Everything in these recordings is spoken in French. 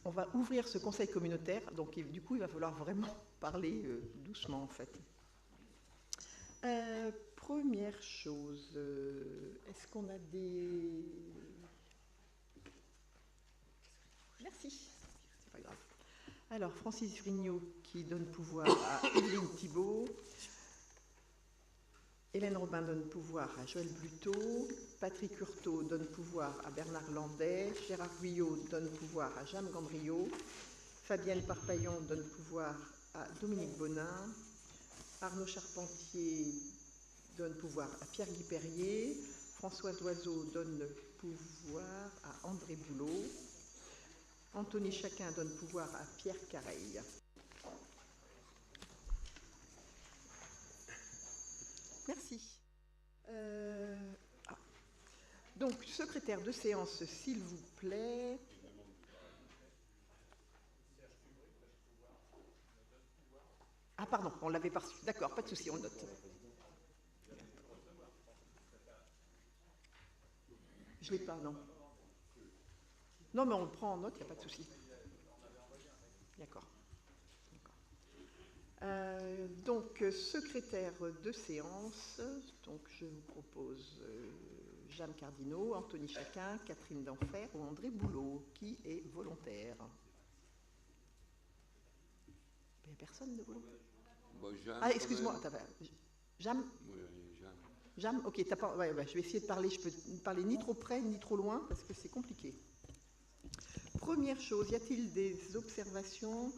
on va ouvrir ce conseil communautaire, donc du coup, il va falloir vraiment parler doucement, en fait. Première chose, est-ce qu'on a des... Merci, c'est pas grave. Alors, Francis Vrignot qui donne pouvoir à Evelyne Thibault, Hélène Robin donne pouvoir à Joël Bluteau, Patrick Hurtaud donne pouvoir à Bernard Landais, Gérard Guyot donne pouvoir à Jeanne Gandriot, Fabienne Parpaillon donne pouvoir à Dominique Bonin, Arnaud Charpentier donne pouvoir à Pierre-Guy Perrier, Françoise Loiseau donne pouvoir à André Boulot, Anthony Chacun donne pouvoir à Pierre Careil. Merci. Donc, secrétaire de séance, s'il vous plaît. Ah, pardon, on ne l'avait pas reçu. D'accord, pas de souci, on le note. Je ne l'ai pas, non. Non, mais on le prend en note, il n'y a pas de souci. D'accord. Donc, secrétaire de séance, donc je vous propose Jeanne Cardinot, Anthony Chacun, Catherine Denfer ou André Boulot, qui est volontaire. Il n'y a personne de volontaire. Ah, excuse-moi, Jam. Oui, Jam. Jam, ok, t'as pas... ouais, je vais essayer de parler, je peux parler ni trop près ni trop loin, parce que c'est compliqué. Première chose, y a-t-il des observations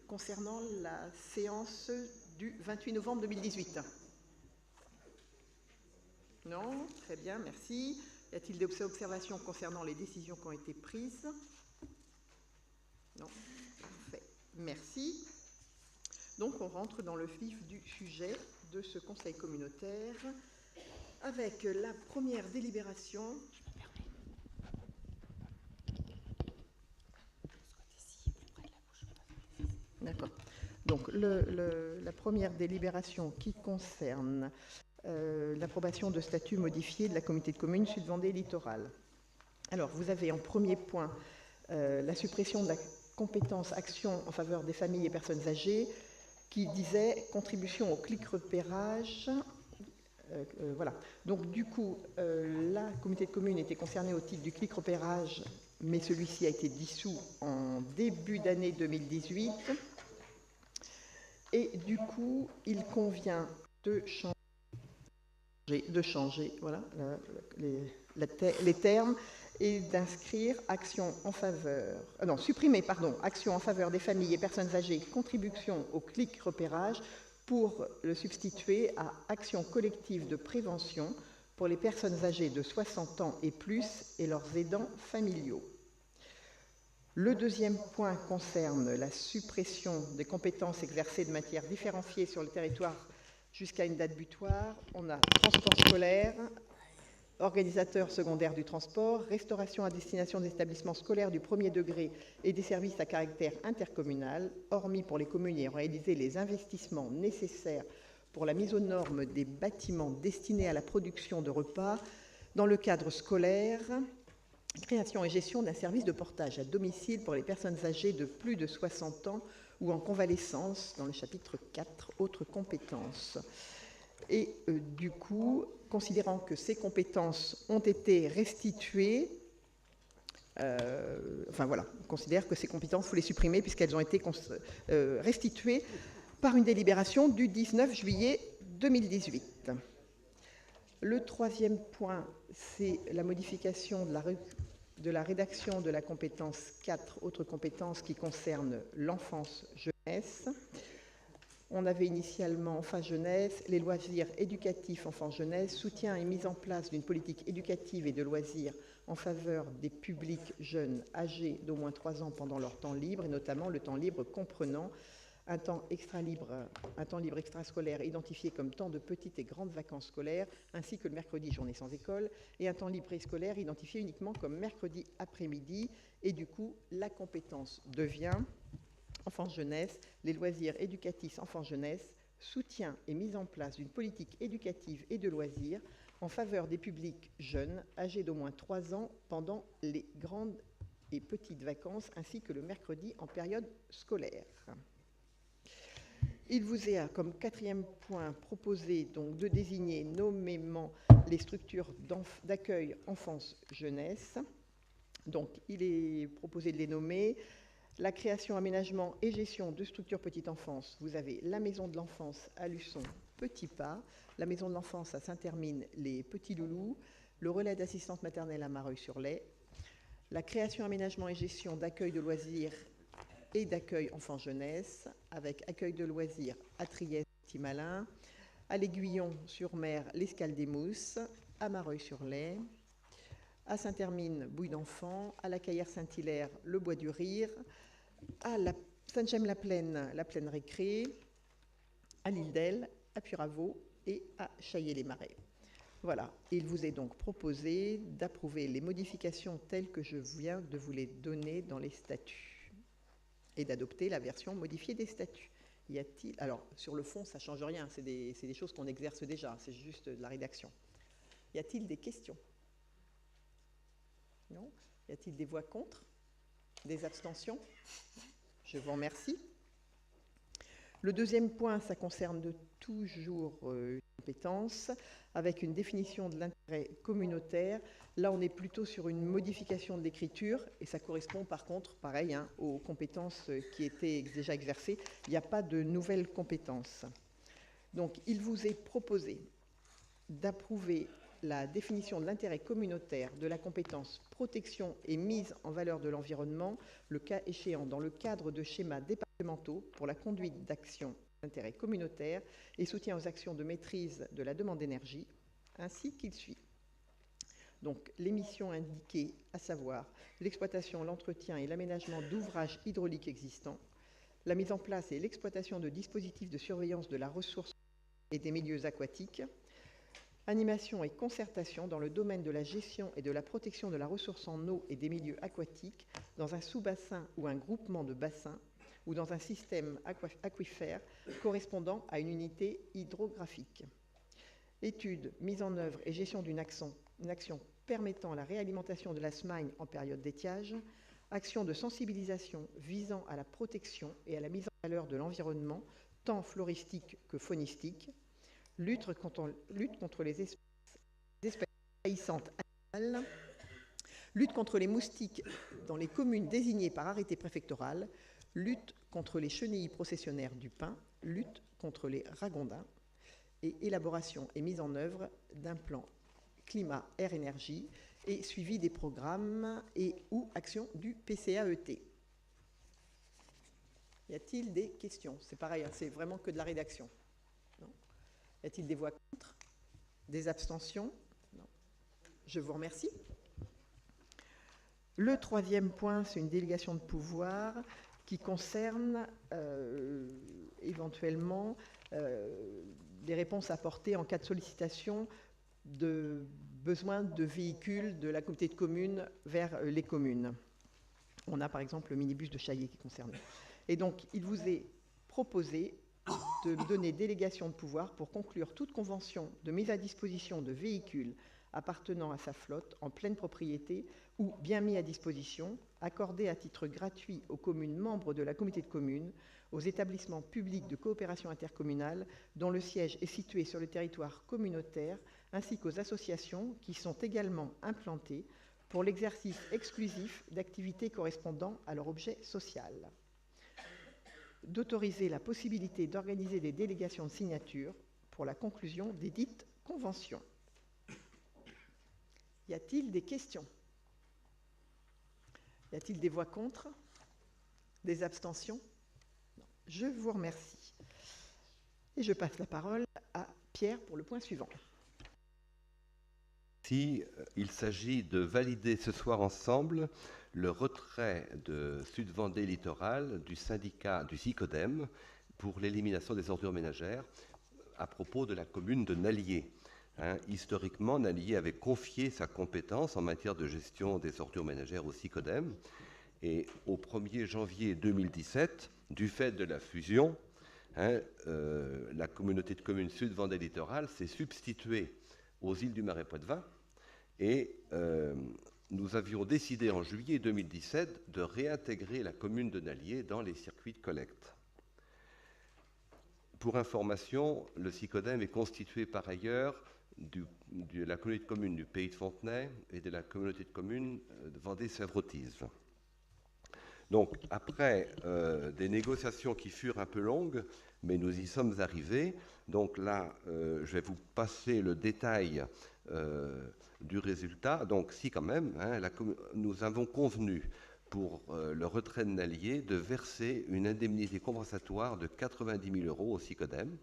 concernant la séance du 28 novembre 2018? Non, très bien, merci. Y a-t-il des observations concernant les décisions qui ont été prises? Non, parfait, merci. Donc on rentre dans le vif du sujet de ce conseil communautaire avec la première délibération. D'accord. Donc, la première délibération qui concerne l'approbation de statut modifié de la communauté de communes Sud-Vendée littorale. Alors, vous avez en premier point la suppression de la compétence action en faveur des familles et personnes âgées qui disait contribution au clic repérage. Voilà. Donc, du coup, la communauté de communes était concernée au titre du clic repérage, mais celui-ci a été dissous en début d'année 2018. Et du coup, il convient de changer voilà, les termes et d'inscrire action en faveur, supprimer, action en faveur des familles et personnes âgées, contribution au clic repérage, pour le substituer à action collective de prévention pour les personnes âgées de 60 ans et plus et leurs aidants familiaux. Le deuxième point concerne la suppression des compétences exercées de manière différenciée sur le territoire jusqu'à une date butoir. On a transport scolaire, organisateur secondaire du transport, restauration à destination des établissements scolaires du premier degré et des services à caractère intercommunal, hormis pour les communes ayant réalisé les investissements nécessaires pour la mise aux normes des bâtiments destinés à la production de repas dans le cadre scolaire, création et gestion d'un service de portage à domicile pour les personnes âgées de plus de 60 ans ou en convalescence, dans le chapitre 4, autres compétences. Et du coup, considérant que ces compétences ont été restituées, on considère que ces compétences, il faut les supprimer puisqu'elles ont été restituées par une délibération du 19 juillet 2018. Le troisième point, c'est la modification de la rédaction de la compétence 4, autres compétences qui concernent l'enfance-jeunesse. On avait initialement enfants-jeunesse, les loisirs éducatifs enfants-jeunesse, soutien et mise en place d'une politique éducative et de loisirs en faveur des publics jeunes âgés d'au moins 3 ans pendant leur temps libre, et notamment le temps libre comprenant un temps libre extrascolaire identifié comme temps de petites et grandes vacances scolaires, ainsi que le mercredi journée sans école, et un temps libre préscolaire identifié uniquement comme mercredi après-midi, et du coup, la compétence devient enfance-jeunesse, les loisirs éducatifs enfance-jeunesse, soutien et mise en place d'une politique éducative et de loisirs en faveur des publics jeunes âgés d'au moins 3 ans pendant les grandes et petites vacances, ainsi que le mercredi en période scolaire. Il vous est comme quatrième point proposé donc de désigner nommément les structures d'accueil enfance-jeunesse. Donc il est proposé de les nommer. La création, aménagement et gestion de structures petite enfance, vous avez la maison de l'enfance à Luçon, Petit Pas, la maison de l'enfance à Saint-Hermine, les Petits Loulous, le relais d'assistante maternelle à Mareuil-sur-Lay, la création, aménagement et gestion d'accueil de loisirs et d'accueil enfants-jeunesse, avec accueil de loisirs à Trieste-Timalin, à l'Aiguillon-sur-Mer, l'Escale des Mousses, à Mareuil-sur-Lay, à Saint-Hermine, Bouille d'Enfant, à la Caillère-Saint-Hilaire, le Bois du Rire, à Saint-Gemme-la-Plaine, la Plaine Récré, à l'Île d'Elle, à Puraveau et à Chaillé-les-Marais. Voilà, il vous est donc proposé d'approuver les modifications telles que je viens de vous les donner dans les statuts et d'adopter la version modifiée des statuts. Y a-t-il... Alors, sur le fond, ça ne change rien, c'est des choses qu'on exerce déjà, c'est juste de la rédaction. Y a-t-il des questions? Non? Y a-t-il des voix contre? Des abstentions? Je vous remercie. Le deuxième point, ça concerne toujours une compétence, avec une définition de l'intérêt communautaire. Là, on est plutôt sur une modification de l'écriture, et ça correspond par contre, pareil, aux compétences qui étaient déjà exercées. Il n'y a pas de nouvelles compétences. Donc, il vous est proposé d'approuver la définition de l'intérêt communautaire de la compétence protection et mise en valeur de l'environnement, le cas échéant dans le cadre de schémas départementaux pour la conduite d'actions d'intérêt communautaire et soutien aux actions de maîtrise de la demande d'énergie, ainsi qu'il suit. Donc, les missions indiquées, à savoir l'exploitation, l'entretien et l'aménagement d'ouvrages hydrauliques existants, la mise en place et l'exploitation de dispositifs de surveillance de la ressource et des milieux aquatiques, animation et concertation dans le domaine de la gestion et de la protection de la ressource en eau et des milieux aquatiques dans un sous-bassin ou un groupement de bassins ou dans un système aquifère correspondant à une unité hydrographique. Étude, mise en œuvre et gestion d'une action permettant la réalimentation de la Smagne en période d'étiage, action de sensibilisation visant à la protection et à la mise en valeur de l'environnement, tant floristique que faunistique, lutte contre les espèces envahissantes animales, lutte contre les moustiques dans les communes désignées par arrêté préfectoral, lutte contre les chenilles processionnaires du pin, lutte contre les ragondins, et élaboration et mise en œuvre d'un plan climat-air-énergie et suivi des programmes et ou actions du PCAET. Y a-t-il des questions? C'est pareil, c'est vraiment que de la rédaction. Non? Y a-t-il des voix contre? Des abstentions? Non. Je vous remercie. Le troisième point, c'est une délégation de pouvoir qui concerne éventuellement des réponses apportées en cas de sollicitation de besoin de véhicules de la communauté de communes vers les communes. On a par exemple le minibus de Chaillé qui est concerné. Et donc, il vous est proposé de donner délégation de pouvoir pour conclure toute convention de mise à disposition de véhicules appartenant à sa flotte en pleine propriété ou bien mis à disposition, accordée à titre gratuit aux communes membres de la communauté de communes, aux établissements publics de coopération intercommunale dont le siège est situé sur le territoire communautaire, ainsi qu'aux associations qui sont également implantées pour l'exercice exclusif d'activités correspondant à leur objet social. D'autoriser la possibilité d'organiser des délégations de signature pour la conclusion des dites conventions. Y a-t-il des questions? Y a-t-il des voix contre? Des abstentions? Non. Je vous remercie. Et je passe la parole à Pierre pour le point suivant. Il s'agit de valider ce soir ensemble le retrait de Sud-Vendée Littoral du syndicat du SICODEM pour l'élimination des ordures ménagères à propos de la commune de Nallier. Historiquement, Nallier avait confié sa compétence en matière de gestion des ordures ménagères au SICODEM et au 1er janvier 2017, du fait de la fusion, la communauté de communes Sud-Vendée Littoral s'est substituée aux îles du Marais Poitevin et nous avions décidé en juillet 2017 de réintégrer la commune de Nalliers dans les circuits de collecte. Pour information, le SICODEM est constitué par ailleurs de la communauté de communes du Pays de Fontenay et de la communauté de communes de Vendée-Sèvres-Autise. Donc, après des négociations qui furent un peu longues, mais nous y sommes arrivés. Donc là, je vais vous passer le détail du résultat. Donc, si quand même, hein, nous avons convenu pour le retrait de Nalliers de verser une indemnité compensatoire de 90 000 € au SICODEM.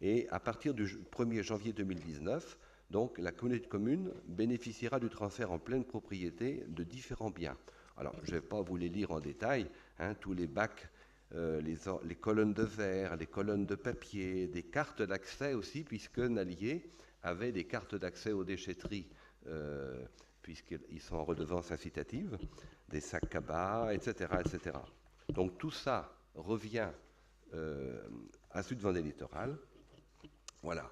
Et à partir du 1er janvier 2019, donc, la communauté de communes bénéficiera du transfert en pleine propriété de différents biens. Alors, je ne vais pas vous les lire en détail, hein, tous les bacs, les colonnes de verre, les colonnes de papier, des cartes d'accès aussi, puisque Nalliers avait des cartes d'accès aux déchetteries, puisqu'ils sont en redevance incitative, des sacs cabas, etc., etc. Donc, tout ça revient à Sud-Vendée Littoral. Voilà.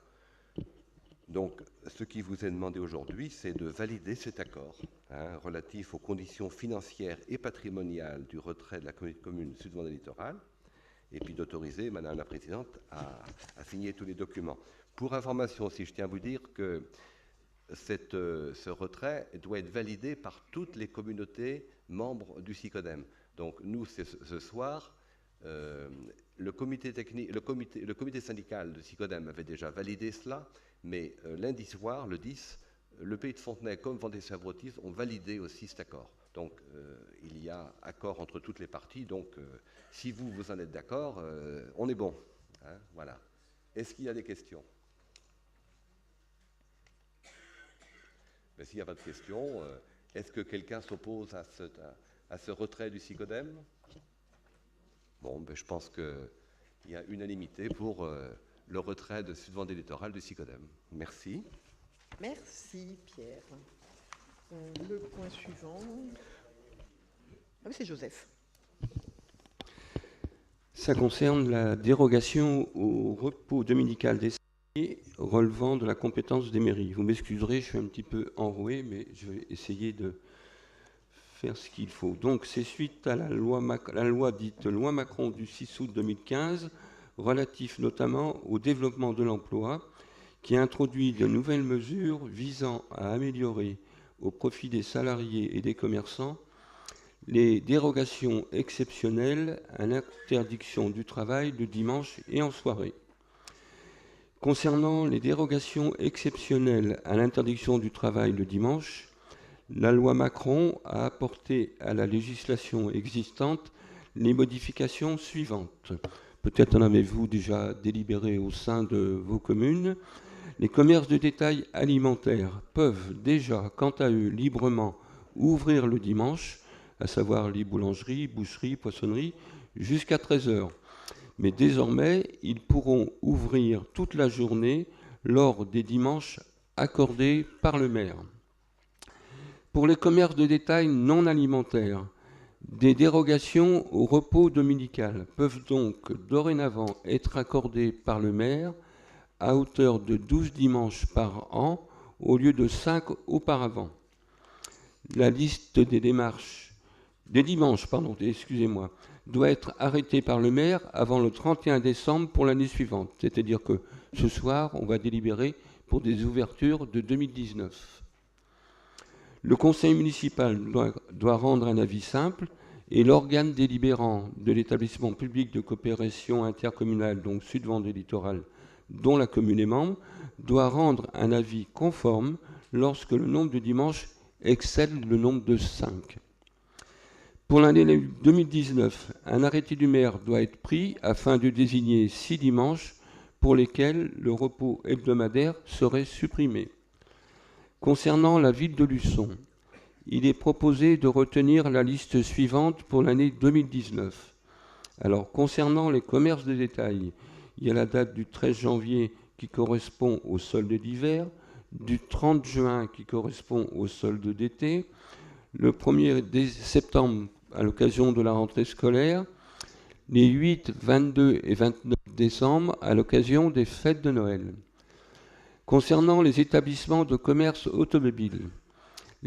Donc, ce qui vous est demandé aujourd'hui, c'est de valider cet accord hein, relatif aux conditions financières et patrimoniales du retrait de la communauté de communes Sud-Vendée Littoral, et puis d'autoriser Madame la Présidente à signer tous les documents. Pour information, si je tiens à vous dire que ce retrait doit être validé par toutes les communautés membres du SICODEM. Donc, nous, ce soir, le comité syndical du SICODEM avait déjà validé cela, mais lundi soir, le 10, le Pays de Fontenay comme Vendée-Sèvres-Autise ont validé aussi cet accord. Donc, il y a accord entre toutes les parties. Donc, si vous en êtes d'accord, on est bon. Hein, voilà. Est-ce qu'il y a des questions? Mais s'il n'y a pas de questions, est-ce que quelqu'un s'oppose à ce retrait du SICODEM? Bon, ben, je pense qu'il y a unanimité pour le retrait de Sud-Vendée Littoral du SICODEM. Merci. Merci, Pierre. Le point suivant. Ah oui, c'est Joseph. Ça concerne la dérogation au repos dominical des salariés relevant de la compétence des mairies. Vous m'excuserez, je suis un petit peu enroué, mais je vais essayer de faire ce qu'il faut. Donc, c'est suite à la loi dite loi Macron du 6 août 2015, relatif notamment au développement de l'emploi, qui a introduit de nouvelles mesures visant à améliorer, au profit des salariés et des commerçants, les dérogations exceptionnelles à l'interdiction du travail le dimanche et en soirée. Concernant les dérogations exceptionnelles à l'interdiction du travail le dimanche, la loi Macron a apporté à la législation existante les modifications suivantes. Peut-être en avez-vous déjà délibéré au sein de vos communes. Les commerces de détail alimentaires peuvent déjà, quant à eux, librement ouvrir le dimanche, à savoir les boulangeries, boucheries, poissonneries, jusqu'à 13h. Mais désormais, ils pourront ouvrir toute la journée lors des dimanches accordés par le maire. Pour les commerces de détail non alimentaires, des dérogations au repos dominical peuvent donc dorénavant être accordées par le maire à hauteur de 12 dimanches par an au lieu de 5 auparavant. La liste des dimanches, doit être arrêtée par le maire avant le 31 décembre pour l'année suivante. C'est-à-dire que ce soir, on va délibérer pour des ouvertures de 2019. Le conseil municipal doit rendre un avis simple et l'organe délibérant de l'établissement public de coopération intercommunale, donc Sud-Vendée Littoral, dont la commune est membre, doit rendre un avis conforme lorsque le nombre de dimanches excède le nombre de 5. Pour l'année 2019, un arrêté du maire doit être pris afin de désigner 6 dimanches pour lesquels le repos hebdomadaire serait supprimé. Concernant la ville de Luçon, il est proposé de retenir la liste suivante pour l'année 2019. Alors, concernant les commerces de détail, il y a la date du 13 janvier qui correspond au solde d'hiver, du 30 juin qui correspond au solde d'été, le 1er septembre à l'occasion de la rentrée scolaire, les 8, 22 et 29 décembre à l'occasion des fêtes de Noël. Concernant les établissements de commerce automobile,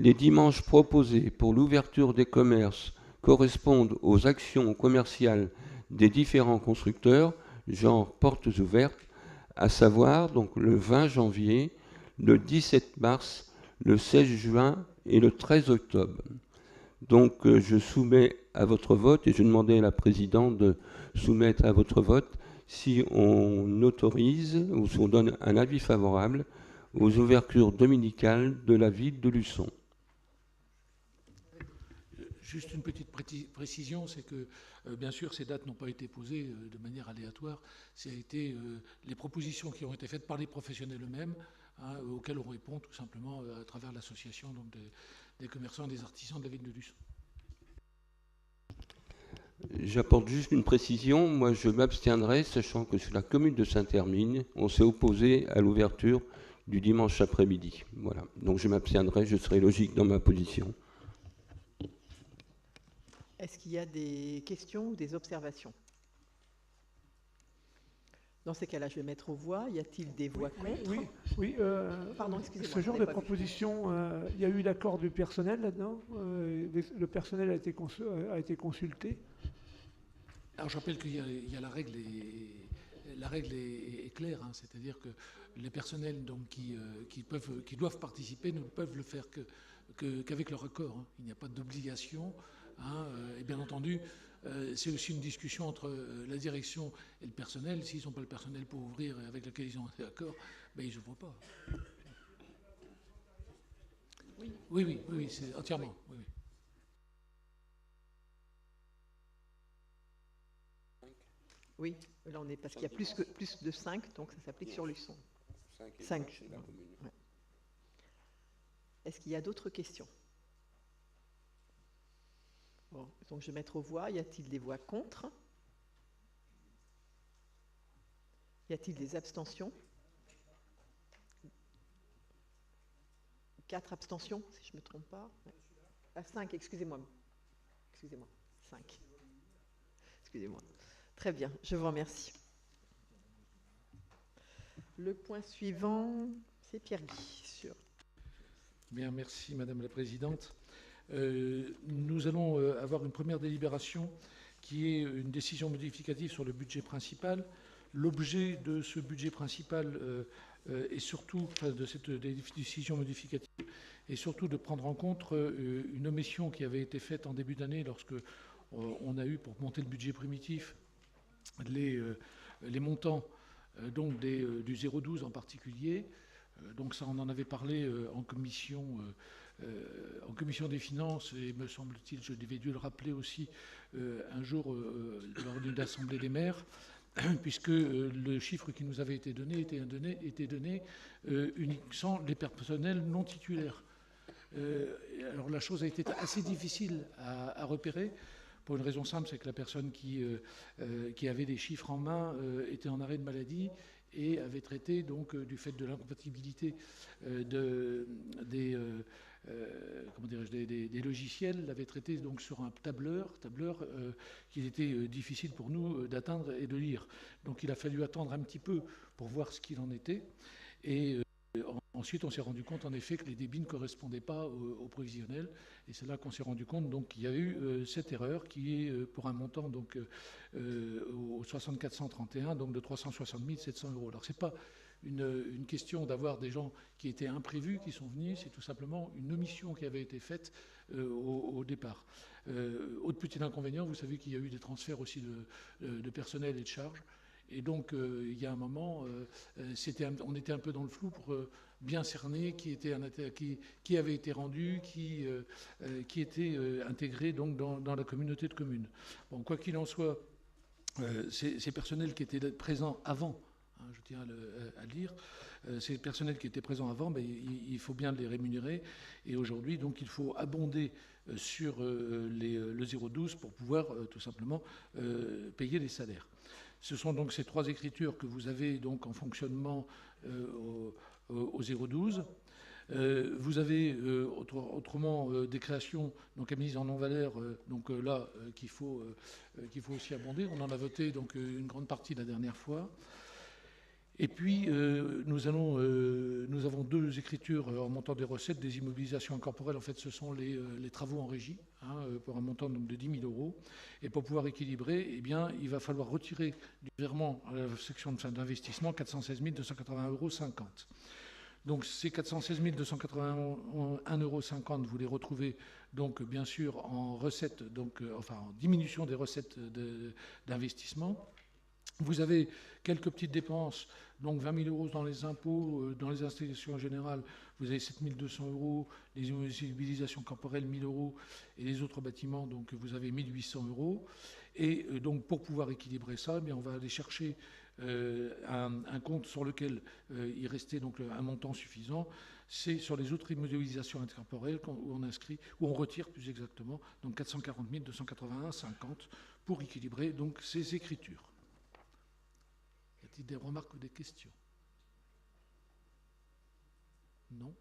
Les dimanches proposés pour l'ouverture des commerces correspondent aux actions commerciales des différents constructeurs, genre portes ouvertes, à savoir donc le 20 janvier, le 17 mars, le 16 juin et le 13 octobre. Donc je soumets à votre vote, et je demandais à la présidente de soumettre à votre vote si on autorise ou si on donne un avis favorable aux ouvertures dominicales de la ville de Luçon. Juste une petite précision, c'est que bien sûr ces dates n'ont pas été posées de manière aléatoire. Ça a été les propositions qui ont été faites par les professionnels eux-mêmes, auxquelles on répond tout simplement à travers l'association des commerçants et des artisans de la ville de Luçon. J'apporte juste une précision. Moi, je m'abstiendrai, sachant que sur la commune de Saint-Hermine, on s'est opposé à l'ouverture du dimanche après-midi. Voilà. Donc je m'abstiendrai, je serai logique dans ma position. Est-ce qu'il y a des questions ou des observations? Dans ces cas-là, je vais mettre aux voix. Y a-t-il des voix contre? Oui. Pardon, excusez-moi. Ce genre de proposition, il y a eu l'accord du personnel là-dedans. Le personnel a été consulté. Alors je rappelle qu'il y a la règle, la règle est claire, hein, c'est-à-dire que les personnels donc, qui doivent participer ne peuvent le faire qu'avec leur accord. Hein. Il n'y a pas d'obligation. Hein, et bien entendu, c'est aussi une discussion entre la direction et le personnel. S'ils n'ont pas le personnel pour ouvrir et avec lequel ils ont été d'accord, ben ils n'ouvrent pas. Oui, c'est entièrement. Oui. Oui, là on est parce qu'il y a plus de 5, donc ça s'applique sur Luçon. 5. Ouais. Est-ce qu'il y a d'autres questions? Bon, donc je vais mettre aux voix. Y a-t-il des voix contre? Y a-t-il des abstentions? 4 abstentions, si je ne me trompe pas. Ah, 5, excusez-moi. 5. Excusez-moi. Très bien, je vous remercie. Le point suivant, c'est Pierre Guy. Bien, merci Madame la Présidente. Nous allons avoir une première délibération qui est une décision modificative sur le budget principal. L'objet de ce budget principal est surtout, de cette décision modificative, est surtout de prendre en compte une omission qui avait été faite en début d'année lorsque on a eu, pour monter le budget primitif, les montants donc du 0,12 en particulier. Donc ça, on en avait parlé en commission des finances, et me semble-t-il, je devais dû le rappeler aussi un jour lors d'une assemblée des maires, puisque le chiffre qui nous avait été donné était donné sans les personnels non titulaires. Alors la chose a été assez difficile à repérer, pour une raison simple, c'est que la personne qui avait des chiffres en main était en arrêt de maladie et avait traité donc du fait de l'incompatibilité des logiciels, l'avait traité donc sur un tableur qu'il était difficile pour nous d'atteindre et de lire. Donc il a fallu attendre un petit peu pour voir ce qu'il en était. Et ensuite, on s'est rendu compte en effet que les débits ne correspondaient pas au prévisionnel. Et c'est là qu'on s'est rendu compte donc qu'il y a eu cette erreur qui est pour un montant donc au 6431 donc de 360 700 €. Alors c'est pas une question d'avoir des gens qui étaient imprévus qui sont venus, c'est tout simplement une omission qui avait été faite au départ. Autre petit inconvénient, vous savez qu'il y a eu des transferts aussi de personnel et de charges. Et donc, il y a un moment, on était un peu dans le flou pour bien cerner qui avait été rendu, qui était intégré donc, dans la communauté de communes. Bon, quoi qu'il en soit, ces personnels qui étaient présents avant, hein, je tiens à le dire, ces personnels qui étaient présents avant, ben, il faut bien les rémunérer. Et aujourd'hui, donc, il faut abonder sur le 0,12 pour pouvoir tout simplement payer les salaires. Ce sont donc ces 3 écritures que vous avez donc en fonctionnement au 0,12. Vous avez autrement des créations donc admises en non-valeur, donc là qu'il faut aussi abonder. On en a voté donc une grande partie la dernière fois. Et puis, nous avons deux écritures en montant des recettes, des immobilisations incorporelles. En fait, ce sont les travaux en régie, pour un montant donc, de 10 000 €. Et pour pouvoir équilibrer, eh bien, il va falloir retirer du virement à la section d'investissement 416 281,50 €. Donc, ces 416 281,50 €, vous les retrouvez donc, bien sûr, en recettes, donc, enfin, en diminution des recettes d'investissement. Vous avez quelques petites dépenses, donc 20 000 € dans les impôts, dans les institutions générales, vous avez 7 200 €, les immobilisations corporelles 1 000 € et les autres bâtiments, donc vous avez 1 800 €. Et donc pour pouvoir équilibrer ça, eh bien, on va aller chercher un compte sur lequel il restait donc un montant suffisant. C'est sur les autres immobilisations incorporelles où on inscrit, où on retire plus exactement, donc 440 281,50 pour équilibrer donc ces écritures. Y a-t-il des remarques ou des questions? Non.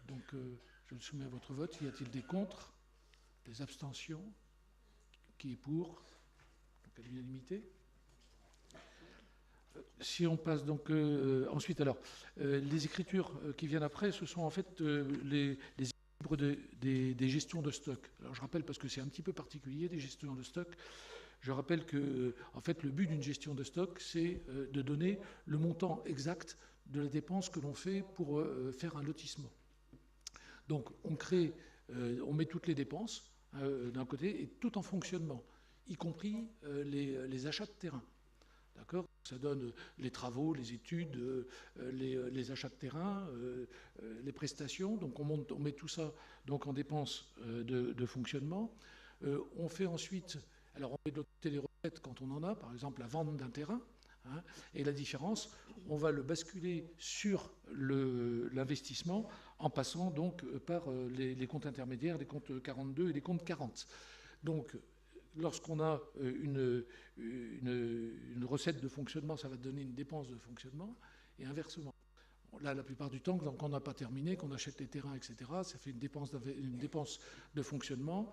Donc, je le soumets à votre vote. Y a-t-il des contre? Des abstentions? Qui est pour? Donc, à l'unanimité. Si on passe donc ensuite, alors, les écritures qui viennent après, ce sont en fait les équilibres des gestions de stock. Alors, je rappelle, parce que c'est un petit peu particulier, des gestions de stock. Je rappelle que, en fait, le but d'une gestion de stock, c'est de donner le montant exact de la dépense que l'on fait pour faire un lotissement. Donc, on met toutes les dépenses d'un côté et tout en fonctionnement, y compris les achats de terrain. D'accord ? Ça donne les travaux, les études, les achats de terrain, les prestations. Donc, on met tout ça donc, en dépenses de fonctionnement. On fait ensuite... Alors, on met de l'autre côté les recettes quand on en a, par exemple la vente d'un terrain, et la différence, on va le basculer sur l'investissement en passant donc par les comptes intermédiaires, les comptes 42 et les comptes 40. Donc, lorsqu'on a une recette de fonctionnement, ça va donner une dépense de fonctionnement, et inversement. Là, la plupart du temps, quand on n'a pas terminé, qu'on achète les terrains, etc., ça fait une dépense de fonctionnement.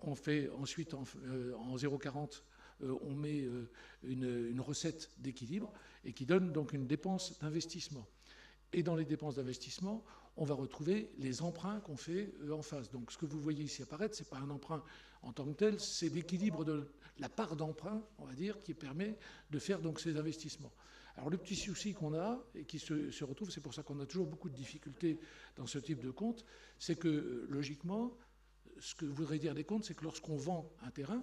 On fait ensuite en 0,40, on met une recette d'équilibre et qui donne donc une dépense d'investissement. Et dans les dépenses d'investissement, on va retrouver les emprunts qu'on fait en face. Donc ce que vous voyez ici apparaître, ce n'est pas un emprunt en tant que tel, c'est l'équilibre de la part d'emprunt, on va dire, qui permet de faire donc ces investissements. Alors le petit souci qu'on a et qui se retrouve, c'est pour ça qu'on a toujours beaucoup de difficultés dans ce type de compte, c'est que logiquement, ce que voudrait dire des comptes, c'est que lorsqu'on vend un terrain,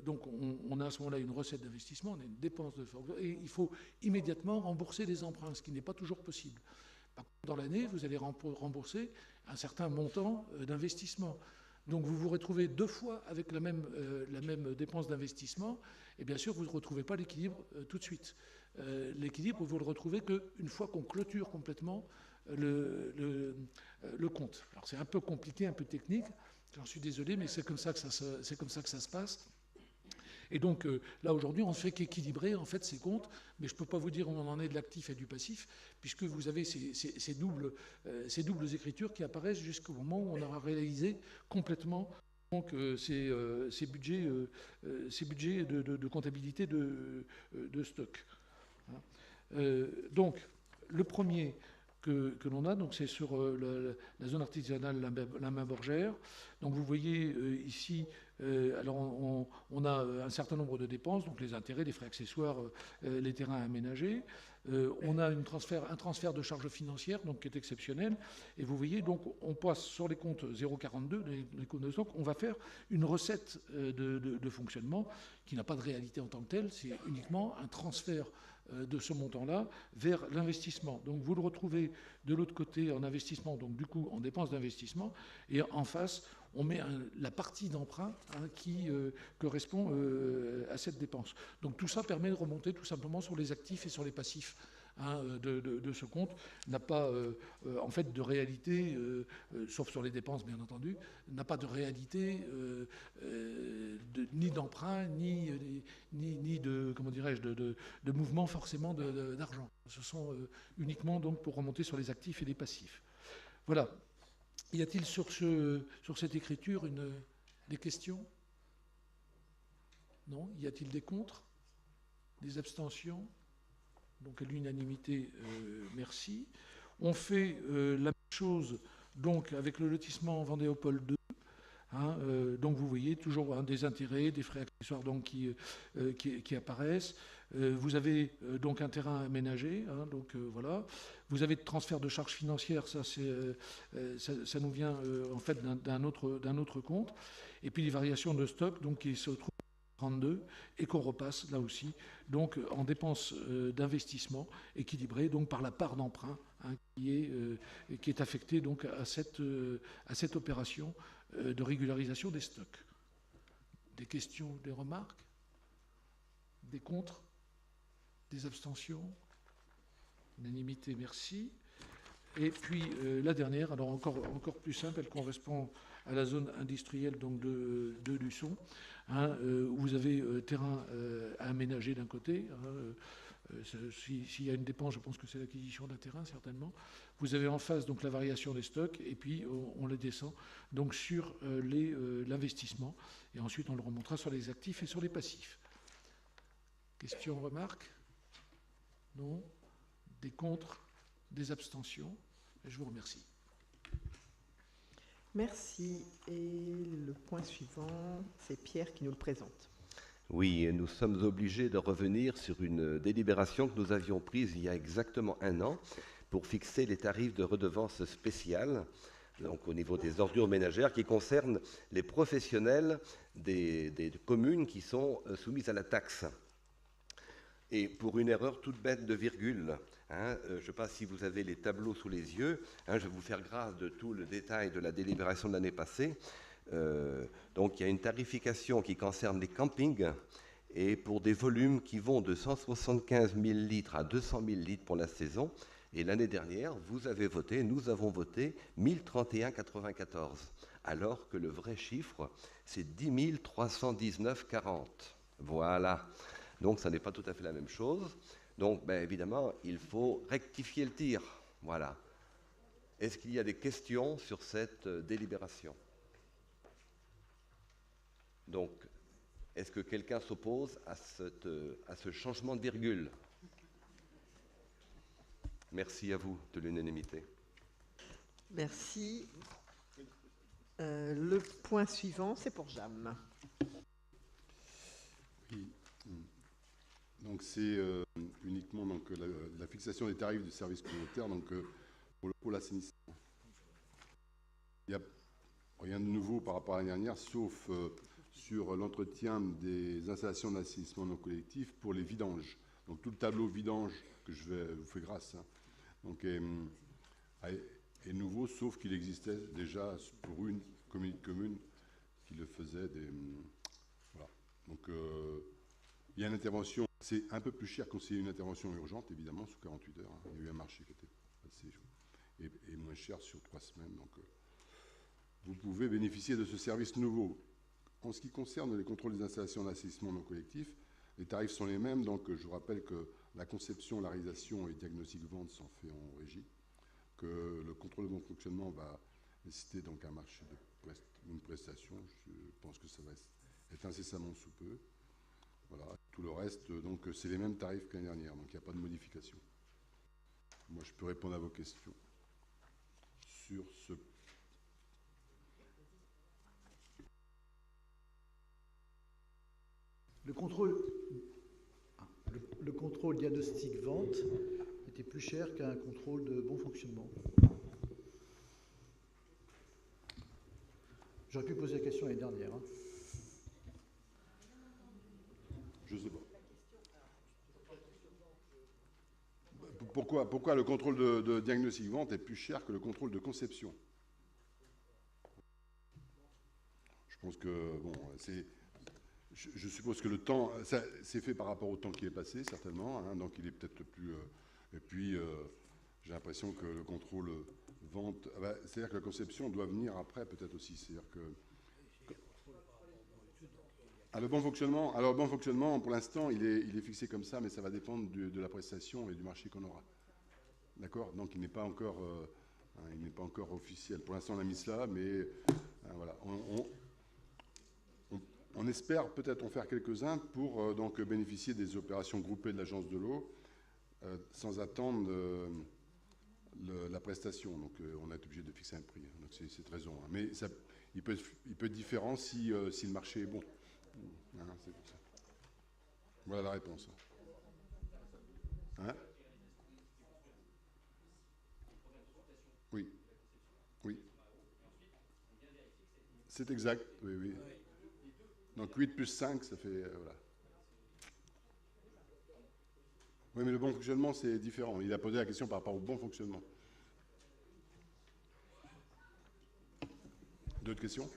donc on a à ce moment-là une recette d'investissement, on a une dépense de fonctionnement, et il faut immédiatement rembourser des emprunts, ce qui n'est pas toujours possible. Par contre, dans l'année, vous allez rembourser un certain montant d'investissement. Donc vous vous retrouvez deux fois avec la même dépense d'investissement, et bien sûr, vous ne retrouvez pas l'équilibre tout de suite. L'équilibre, vous le retrouvez qu'une fois qu'on clôture complètement le compte. Alors c'est un peu compliqué, un peu technique, j'en suis désolé, mais c'est comme ça que ça se passe. Et donc là aujourd'hui on ne fait qu'équilibrer en fait ces comptes, mais je ne peux pas vous dire où on en est de l'actif et du passif, puisque vous avez ces doubles écritures qui apparaissent jusqu'au moment où on aura réalisé complètement donc, ces budgets de comptabilité de stock. Donc le premier que l'on a, donc c'est sur la zone artisanale la Main-Borgère. Donc vous voyez ici, alors on a un certain nombre de dépenses, donc les intérêts, les frais accessoires, les terrains aménagés. On a un transfert de charges financières, donc qui est exceptionnel. Et vous voyez, donc on passe sur les comptes 0,42, les comptes de stock, on va faire une recette de fonctionnement qui n'a pas de réalité en tant que telle, c'est uniquement un transfert de ce montant-là vers l'investissement. Donc vous le retrouvez de l'autre côté en investissement, donc du coup en dépenses d'investissement, et en face, on met la partie d'emprunt qui correspond à cette dépense. Donc tout ça permet de remonter tout simplement sur les actifs et sur les passifs de ce compte. N'a pas en fait de réalité, sauf sur les dépenses bien entendu, n'a pas de réalité ni d'emprunt, ni de, comment dirais-je, de mouvement forcément d'argent. Ce sont uniquement donc pour remonter sur les actifs et les passifs. Voilà. Y a-t-il sur cette écriture des questions? Non? Y a-t-il des contre? Des abstentions? Donc à l'unanimité, merci. On fait la même chose donc avec le lotissement Vendéopole 2. Hein, donc vous voyez toujours des intérêts, des frais accessoires donc, qui apparaissent. Vous avez donc un terrain aménagé, hein, donc voilà. Vous avez de transfert de charges financières, ça nous vient en fait d'un autre compte. Et puis les variations de stock donc, qui se trouvent 32 et qu'on repasse là aussi donc en dépenses d'investissement équilibrées donc par la part d'emprunt hein, qui est affectée donc à cette opération de régularisation des stocks. Des questions, des remarques, des contre, des abstentions, unanimité, merci. Et puis la dernière, alors encore plus simple, elle correspond à la zone industrielle donc de Luçon, hein, où vous avez terrain à aménager d'un côté. Hein, s'il y a une dépense, je pense que c'est l'acquisition d'un terrain, certainement. Vous avez en face donc la variation des stocks, et puis on les descend donc sur l'investissement, et ensuite on le remontera sur les actifs et sur les passifs. Questions, remarques? Non? Des contre? Des abstentions? Je vous remercie. Merci. Et le point suivant, c'est Pierre qui nous le présente. Oui, nous sommes obligés de revenir sur une délibération que nous avions prise il y a exactement 1 an pour fixer les tarifs de redevance spéciale, donc au niveau des ordures ménagères, qui concernent les professionnels des communes qui sont soumises à la taxe. Et pour une erreur toute bête de virgule, hein, je ne sais pas si vous avez les tableaux sous les yeux, hein, je vais vous faire grâce de tout le détail de la délibération de l'année passée. Donc il y a une tarification qui concerne les campings et pour des volumes qui vont de 175 000 litres à 200 000 litres pour la saison. Et l'année dernière, nous avons voté 1031,94, alors que le vrai chiffre, c'est 10 319,40. Voilà. Donc ça n'est pas tout à fait la même chose. Donc ben, évidemment, il faut rectifier le tir. Voilà. Est-ce qu'il y a des questions sur cette délibération ? Donc, est-ce que quelqu'un s'oppose à ce changement de virgule? Merci à vous de l'unanimité. Merci. Le point suivant, c'est pour Jam. Oui. Donc c'est uniquement donc, la fixation des tarifs du service communautaire donc, pour l'assainissement. Il n'y a rien de nouveau par rapport à l'année dernière, sauf sur l'entretien des installations d'assainissement non collectif pour les vidanges. Donc tout le tableau vidange que je vais vous faire grâce hein, donc, est nouveau, sauf qu'il existait déjà pour une commune qui le faisait. Voilà. Donc il y a une intervention, c'est un peu plus cher quand c'est une intervention urgente, évidemment, sous 48 heures. Hein. Il y a eu un marché qui était assez et moins cher sur 3 semaines. Donc vous pouvez bénéficier de ce service nouveau. En ce qui concerne les contrôles des installations d'assainissement non collectif, les tarifs sont les mêmes. Donc, je vous rappelle que la conception, la réalisation et le diagnostic vente sont faits en régie, que le contrôle de bon fonctionnement va nécessiter donc un marché une prestation. Je pense que ça va être incessamment sous peu. Voilà. Tout le reste, donc, c'est les mêmes tarifs qu'année dernière. Donc, il n'y a pas de modification. Moi, je peux répondre à vos questions sur ce point. Le contrôle diagnostic vente était plus cher qu'un contrôle de bon fonctionnement. J'aurais pu poser la question l'année dernière. Hein. Je ne sais pas. Pourquoi le contrôle de diagnostic vente est plus cher que le contrôle de conception? Je pense que, bon, je suppose que le temps, c'est fait par rapport au temps qui est passé, certainement, hein, donc il est peut-être plus... et puis, j'ai l'impression que le contrôle vente... c'est-à-dire que la conception doit venir après, peut-être aussi. C'est-à-dire que... le bon fonctionnement, pour l'instant, il est fixé comme ça, mais ça va dépendre de la prestation et du marché qu'on aura. D'accord? Donc, il n'est pas encore officiel. Pour l'instant, on a mis cela, mais voilà. On espère peut-être en faire quelques-uns pour donc bénéficier des opérations groupées de l'agence de l'eau sans attendre la prestation. Donc on est obligé de fixer un prix. Donc c'est cette raison. Mais ça, il peut être différent si le marché est bon. Hein, c'est ça. Voilà la réponse. Hein? Oui. Oui. C'est exact, oui, oui. Donc 8 plus 5, ça fait... voilà. Oui, mais le bon fonctionnement, c'est différent. Il a posé la question par rapport au bon fonctionnement. D'autres questions?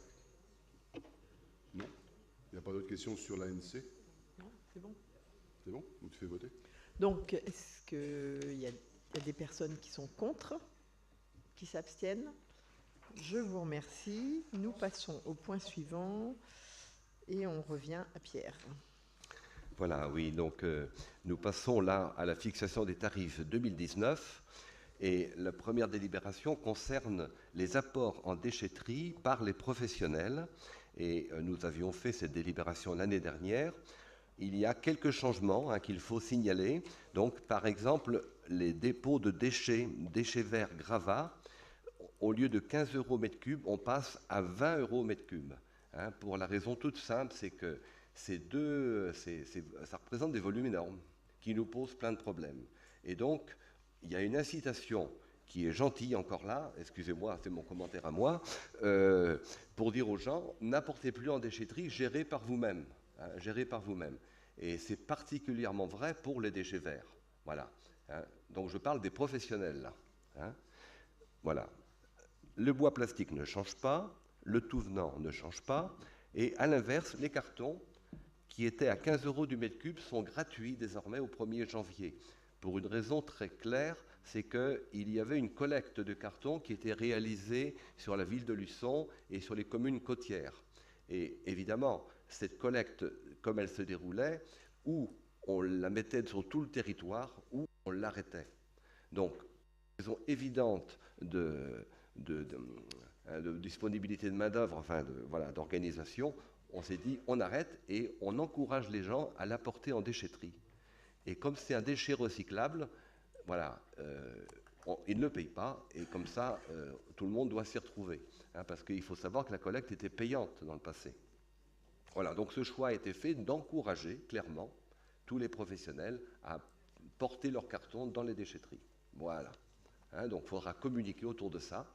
Non? Il n'y a pas d'autres questions sur l'ANC? Non, c'est bon. C'est bon? Donc tu fais voter? Donc, est-ce qu'il y a des personnes qui sont contre, qui s'abstiennent? Je vous remercie. Nous passons au point suivant et on revient à Pierre. Voilà, oui, donc nous passons là à la fixation des tarifs 2019 et la première délibération concerne les apports en déchetterie par les professionnels et nous avions fait cette délibération l'année dernière. Il y a quelques changements qu'il faut signaler. Donc, par exemple, les dépôts de déchets verts gravats, au lieu de 15 € mètre cube, on passe à 20 € mètre cube. Pour la raison toute simple, c'est que ça représente des volumes énormes qui nous posent plein de problèmes. Et donc, il y a une incitation qui est gentille encore là, excusez-moi, c'est mon commentaire à moi, pour dire aux gens, n'apportez plus en déchetterie, gérez par vous-même. Gérez par vous-même. Et c'est particulièrement vrai pour les déchets verts. Voilà. Donc je parle des professionnels là. Voilà. Le bois plastique ne change pas, le tout venant ne change pas, et à l'inverse, les cartons qui étaient à 15 € du mètre cube sont gratuits désormais au 1er janvier. Pour une raison très claire, c'est qu'il y avait une collecte de cartons qui était réalisée sur la ville de Luçon et sur les communes côtières. Et évidemment, cette collecte, comme elle se déroulait, où on la mettait sur tout le territoire, ou on l'arrêtait. Donc, raison évidente de disponibilité de main-d'œuvre, enfin d'organisation, on s'est dit on arrête et on encourage les gens à l'apporter en déchetterie. Et comme c'est un déchet recyclable, voilà, ils ne le payent pas et comme ça, tout le monde doit s'y retrouver. Parce qu'il faut savoir que la collecte était payante dans le passé. Voilà, donc ce choix a été fait d'encourager clairement tous les professionnels à porter leurs cartons dans les déchetteries. Voilà. Donc il faudra communiquer autour de ça.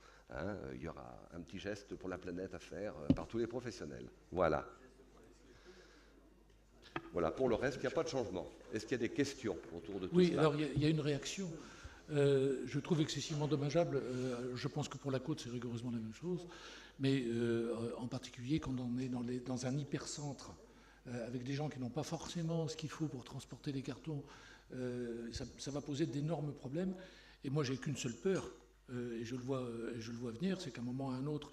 Il y aura un petit geste pour la planète à faire par tous les professionnels. Voilà. Voilà, pour le reste, il n'y a pas de changement. Est-ce qu'il y a des questions autour de tout Oui, cela? alors il y a une réaction. Je trouve excessivement dommageable. Je pense que pour la côte, c'est rigoureusement la même chose. Mais en particulier quand on est dans un hypercentre, avec des gens qui n'ont pas forcément ce qu'il faut pour transporter les cartons, ça va poser d'énormes problèmes. Et moi, j'ai qu'une seule peur, et je le vois venir, c'est qu'à un moment ou à un autre,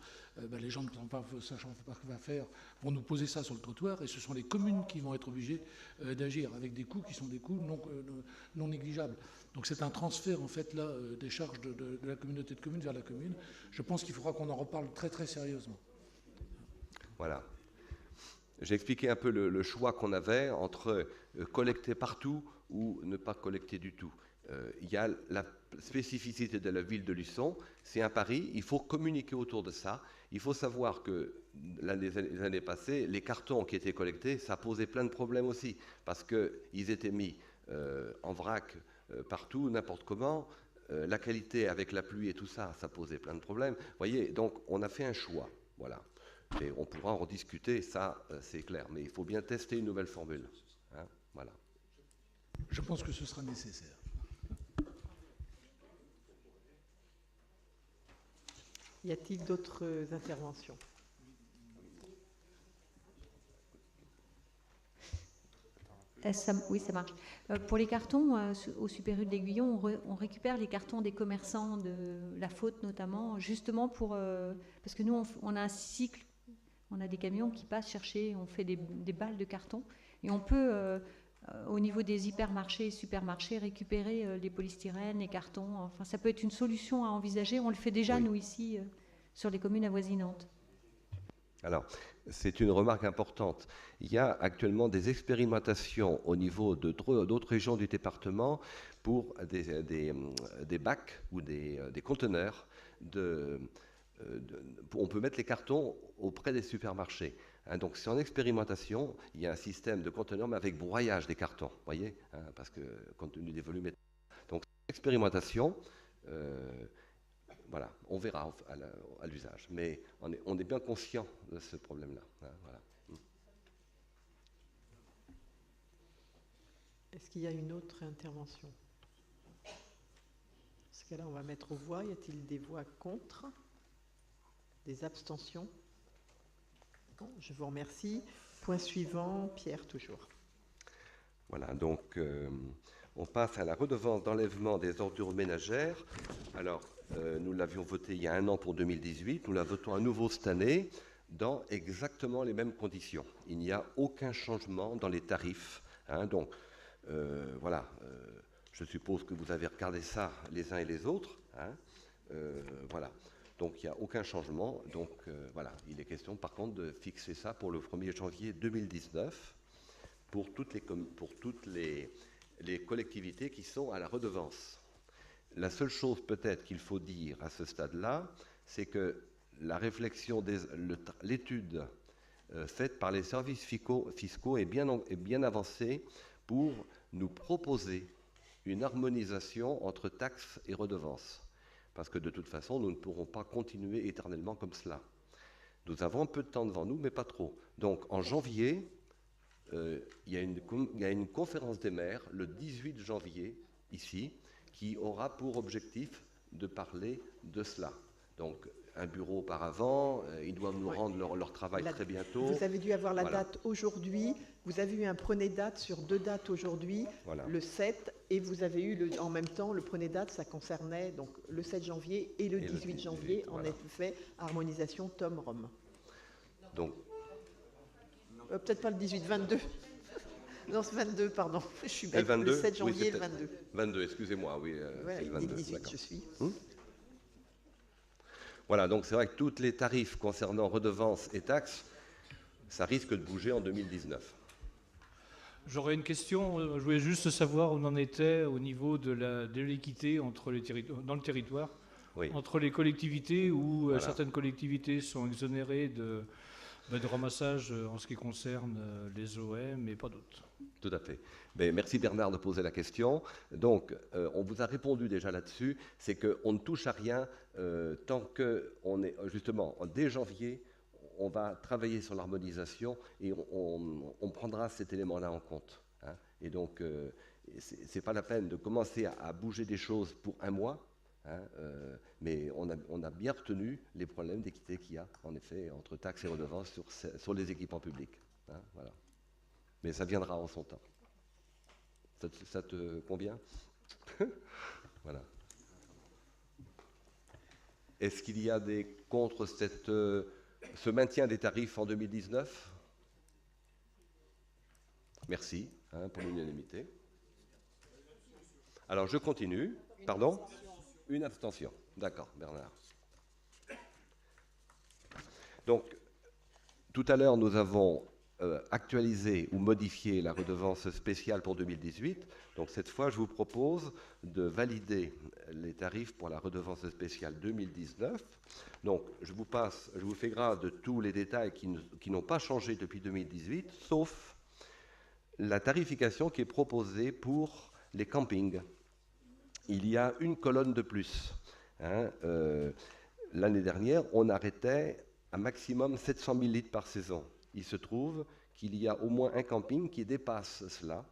les gens ne sachant pas ce qu'on va faire, vont nous poser ça sur le trottoir, et ce sont les communes qui vont être obligées d'agir, avec des coûts qui sont des coûts non négligeables. Donc c'est un transfert, en fait, là, des charges de la communauté de communes vers la commune. Je pense qu'il faudra qu'on en reparle très, très sérieusement. Voilà. J'ai expliqué un peu le choix qu'on avait entre collecter partout ou ne pas collecter du tout. Il y a la spécificité de la ville de Luçon, c'est un pari, il faut communiquer autour de ça. Il faut savoir que les années passées, les cartons qui étaient collectés, ça posait plein de problèmes aussi, parce qu'ils étaient mis en vrac partout, n'importe comment. La qualité avec la pluie et tout ça, ça posait plein de problèmes. Vous voyez, donc on a fait un choix, voilà. Et on pourra en rediscuter, ça c'est clair, mais il faut bien tester une nouvelle formule. Voilà. Je pense que ce sera nécessaire. Y a-t-il d'autres interventions? Oui, ça marche. Pour les cartons, au Super U de l'Aiguillon, on récupère les cartons des commerçants de la Faute notamment, justement parce que nous, on a un cycle, on a des camions qui passent chercher, on fait des balles de carton, et on peut, au niveau des hypermarchés et supermarchés, récupérer les polystyrènes, les cartons. Enfin, ça peut être une solution à envisager. On le fait déjà, oui, nous, ici, sur les communes avoisinantes. Alors, C'est une remarque importante. Il y a actuellement des expérimentations au niveau d'autres régions du département pour des bacs ou des conteneurs. On peut mettre les cartons auprès des supermarchés. Hein, donc c'est en expérimentation. Il y a un système de conteneurs, mais avec broyage des cartons, voyez, hein, parce que compte tenu des volumes. Donc expérimentation. Voilà, on verra à l'usage. Mais on est bien conscient de ce problème-là. Hein, voilà. Est-ce qu'il y a une autre intervention? Dans ce cas-là, on va mettre aux voix. Y a-t-il des voix contre? Des abstentions? Non, je vous remercie. Point suivant, Pierre, toujours. Voilà, donc on passe à la redevance d'enlèvement des ordures ménagères. Alors, nous l'avions voté il y a 1 an pour 2018, nous la votons à nouveau cette année dans exactement les mêmes conditions. Il n'y a aucun changement dans les tarifs. Hein, donc, voilà, je suppose que vous avez regardé ça les uns et les autres. Hein, voilà, donc il n'y a aucun changement. Donc, voilà, il est question par contre de fixer ça pour le 1er janvier 2019 pour toutes les collectivités qui sont à la redevance. La seule chose peut-être qu'il faut dire à ce stade-là, c'est que la réflexion, l'étude faite par les services fiscaux est bien avancée pour nous proposer une harmonisation entre taxes et redevances. Parce que de toute façon, nous ne pourrons pas continuer éternellement comme cela. Nous avons un peu de temps devant nous, mais pas trop. Donc en janvier, il y a une conférence des maires le 18 janvier, ici, qui aura pour objectif de parler de cela. Donc, un bureau auparavant, ils doivent nous rendre leur travail très bientôt. Vous avez dû avoir la date aujourd'hui. Vous avez eu un prenez-date sur 2 dates aujourd'hui, le 7, et vous avez eu en même temps le prenez-date, ça concernait donc le 7 janvier et le 18 janvier, en effet, harmonisation Tom-Rome. Donc, peut-être pas le 18, 22. Non, c'est 22, pardon. Je suis bête. Le 22, 7 janvier et le 22. 22, excusez-moi, oui. Voilà, le 22, 18, je suis. Voilà, donc c'est vrai que tous les tarifs concernant redevances et taxes, ça risque de bouger en 2019. J'aurais une question. Je voulais juste savoir où on en était au niveau de l'équité dans le territoire, entre les collectivités où certaines collectivités sont exonérées de ramassage en ce qui concerne les OM, mais pas d'autres. Tout à fait. Mais merci Bernard de poser la question. Donc, on vous a répondu déjà là-dessus, c'est qu'on ne touche à rien tant qu'on est, justement, dès janvier, on va travailler sur l'harmonisation et on prendra cet élément-là en compte. Hein. Et donc, ce n'est pas la peine de commencer à bouger des choses pour 1 mois. Hein, mais on a bien retenu les problèmes d'équité qu'il y a, en effet, entre taxes et redevances sur les équipements publics. Hein, voilà. Mais ça viendra en son temps. Ça te convient? Voilà. Est-ce qu'il y a des contre ce maintien des tarifs en 2019? Merci pour l'unanimité. Alors, je continue. Pardon? Une abstention. D'accord, Bernard. Donc, tout à l'heure, nous avons actualisé ou modifié la redevance spéciale pour 2018. Donc, cette fois, je vous propose de valider les tarifs pour la redevance spéciale 2019. Donc, je vous fais grâce de tous les détails qui n'ont pas changé depuis 2018, sauf la tarification qui est proposée pour les campings. Il y a une colonne de plus. Hein, l'année dernière, on arrêtait un maximum 700 000 litres par saison. Il se trouve qu'il y a au moins un camping qui dépasse cela.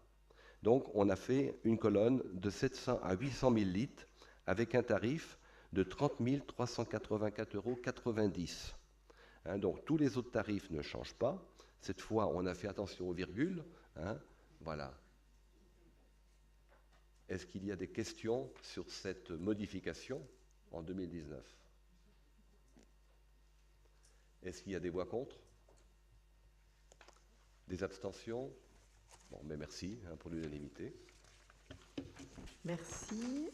Donc, on a fait une colonne de 700 à 800 000 litres avec un tarif de 30 384,90 €. Hein, donc, tous les autres tarifs ne changent pas. Cette fois, on a fait attention aux virgules. Hein, voilà. Est-ce qu'il y a des questions sur cette modification en 2019? Est-ce qu'il y a des voix contre? Des abstentions? Bon, mais merci pour l'unanimité. Merci.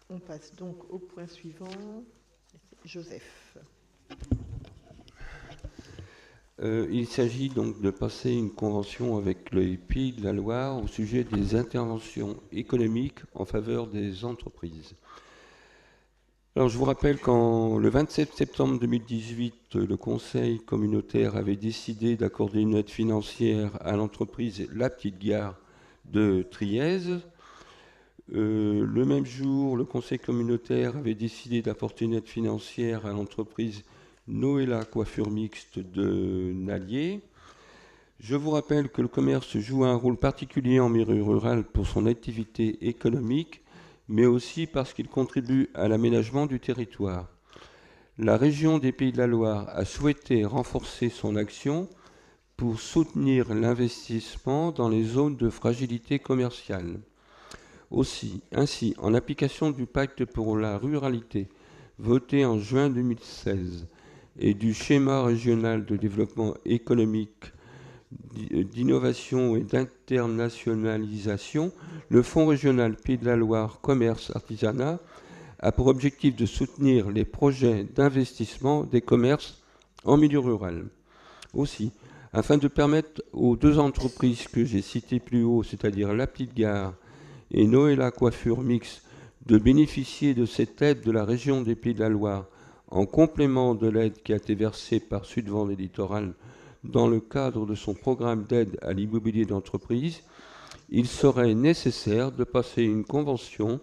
On passe donc au point suivant. Joseph. Il s'agit donc de passer une convention avec le Pays de la Loire au sujet des interventions économiques en faveur des entreprises. Alors, je vous rappelle le 27 septembre 2018, le Conseil communautaire avait décidé d'accorder une aide financière à l'entreprise La Petite Gare de Trièze. Le même jour, le Conseil communautaire avait décidé d'apporter une aide financière à l'entreprise Noëlla Coiffure Mixte de Nallier. Je vous rappelle que le commerce joue un rôle particulier en milieu rural pour son activité économique, mais aussi parce qu'il contribue à l'aménagement du territoire. La région des Pays de la Loire a souhaité renforcer son action pour soutenir l'investissement dans les zones de fragilité commerciale. Ainsi, en application du pacte pour la ruralité voté en juin 2016 et du schéma régional de développement économique, d'innovation et d'internationalisation, le Fonds régional Pays de la Loire Commerce Artisanat a pour objectif de soutenir les projets d'investissement des commerces en milieu rural. Aussi, afin de permettre aux deux entreprises que j'ai citées plus haut, c'est-à-dire La Petite Gare et Noëlla Coiffure Mixte, de bénéficier de cette aide de la région des Pays de la Loire en complément de l'aide qui a été versée par Sud Vendée Littoral dans le cadre de son programme d'aide à l'immobilier d'entreprise, il serait nécessaire de passer une convention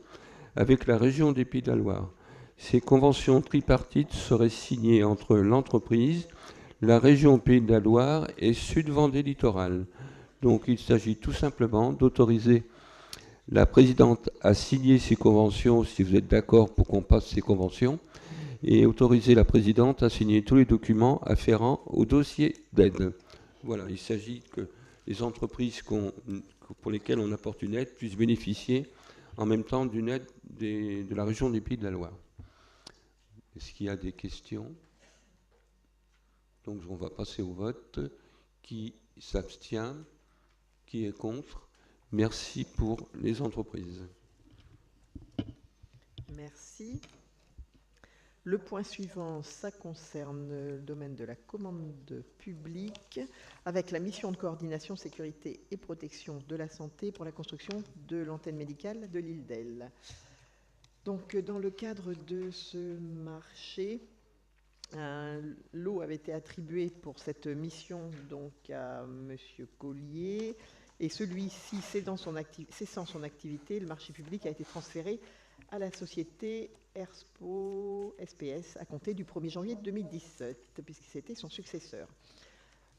avec la région des Pays de la Loire. Ces conventions tripartites seraient signées entre l'entreprise, la région Pays de la Loire et Sud Vendée Littoral. Donc il s'agit tout simplement d'autoriser la présidente à signer ces conventions, si vous êtes d'accord pour qu'on passe ces conventions, et autoriser la présidente à signer tous les documents afférents au dossier d'aide. Voilà, il s'agit que les entreprises pour lesquelles on apporte une aide puissent bénéficier en même temps d'une aide de la région des Pays de la Loire. Est-ce qu'il y a des questions? Donc on va passer au vote. Qui s'abstient? Qui est contre? Merci pour les entreprises. Merci. Le point suivant, ça concerne le domaine de la commande publique avec la mission de coordination, sécurité et protection de la santé pour la construction de l'antenne médicale de l'île d'Elle. Donc, dans le cadre de ce marché, un lot avait été attribué pour cette mission donc à M. Collier. Et celui-ci, cessant son activité, le marché public a été transféré à la société ERSPO SPS à compter du 1er janvier 2017, puisque c'était son successeur.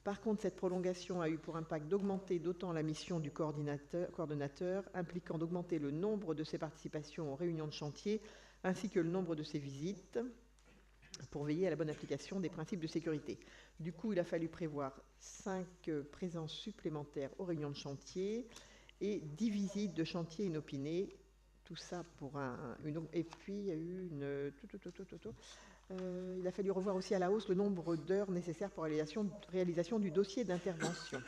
Par contre, cette prolongation a eu pour impact d'augmenter d'autant la mission du coordonnateur, impliquant d'augmenter le nombre de ses participations aux réunions de chantier, ainsi que le nombre de ses visites, pour veiller à la bonne application des principes de sécurité. Du coup, il a fallu prévoir 5 présences supplémentaires aux réunions de chantier et 10 visites de chantier inopinées. Tout ça pour et puis, il y a eu il a fallu revoir aussi à la hausse le nombre d'heures nécessaires pour réalisation du dossier d'intervention.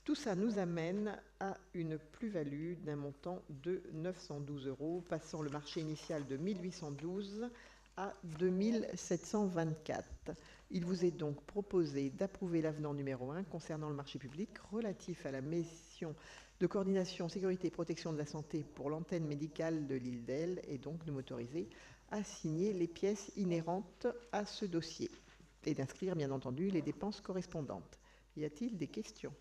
Tout ça nous amène à une plus-value d'un montant de 912 €, passant le marché initial de 1812 à 2724. Il vous est donc proposé d'approuver l'avenant numéro 1 concernant le marché public relatif à la mission de coordination, sécurité et protection de la santé pour l'antenne médicale de l'île d'Elle et donc de m'autoriser à signer les pièces inhérentes à ce dossier et d'inscrire bien entendu les dépenses correspondantes. Y a-t-il des questions?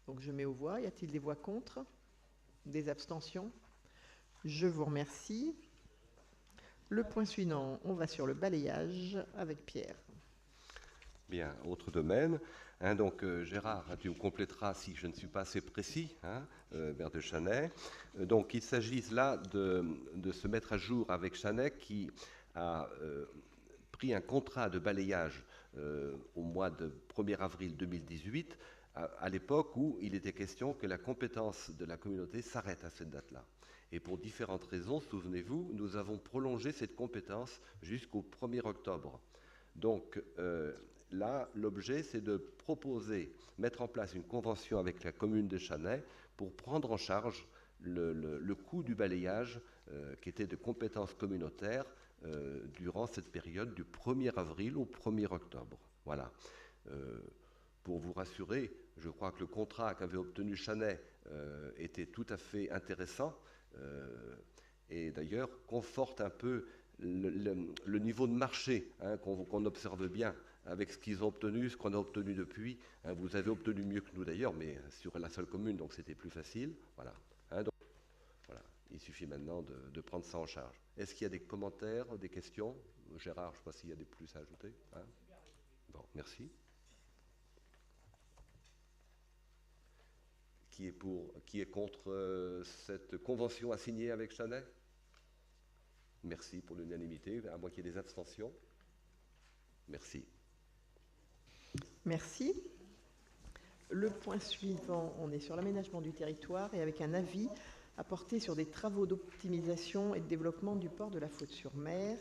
Donc je mets aux voix. Y a-t-il des voix contre? Des abstentions? Je vous remercie. Le point suivant, on va sur le balayage avec Pierre. Bien, autre domaine. Donc Gérard, tu me compléteras si je ne suis pas assez précis, maire de Chanay. Donc il s'agit là de se mettre à jour avec Chanay qui a pris un contrat de balayage au mois de 1er avril 2018, à l'époque où il était question que la compétence de la communauté s'arrête à cette date-là. Et pour différentes raisons, souvenez-vous, nous avons prolongé cette compétence jusqu'au 1er octobre. Donc là, l'objet, c'est de proposer, mettre en place une convention avec la commune de Chanay pour prendre en charge le coût du balayage qui était de compétence communautaire durant cette période du 1er avril au 1er octobre. Voilà. Pour vous rassurer, je crois que le contrat qu'avait obtenu Chanay était tout à fait intéressant et d'ailleurs conforte un peu le niveau de marché qu'on observe bien avec ce qu'ils ont obtenu, ce qu'on a obtenu depuis. Vous avez obtenu mieux que nous d'ailleurs, mais sur la seule commune, donc c'était plus facile. Voilà. Donc, voilà. Il suffit maintenant de prendre ça en charge. Est-ce qu'il y a des commentaires, des questions? Gérard, je ne sais pas s'il y a des plus à ajouter. Bon, merci. Qui est contre cette convention à signer avec Chanay? Merci pour l'unanimité, à moins qu'il y ait des abstentions. Merci. Merci. Le point suivant, on est sur l'aménagement du territoire et avec un avis à porter sur des travaux d'optimisation et de développement du port de la Faute-sur-Mer.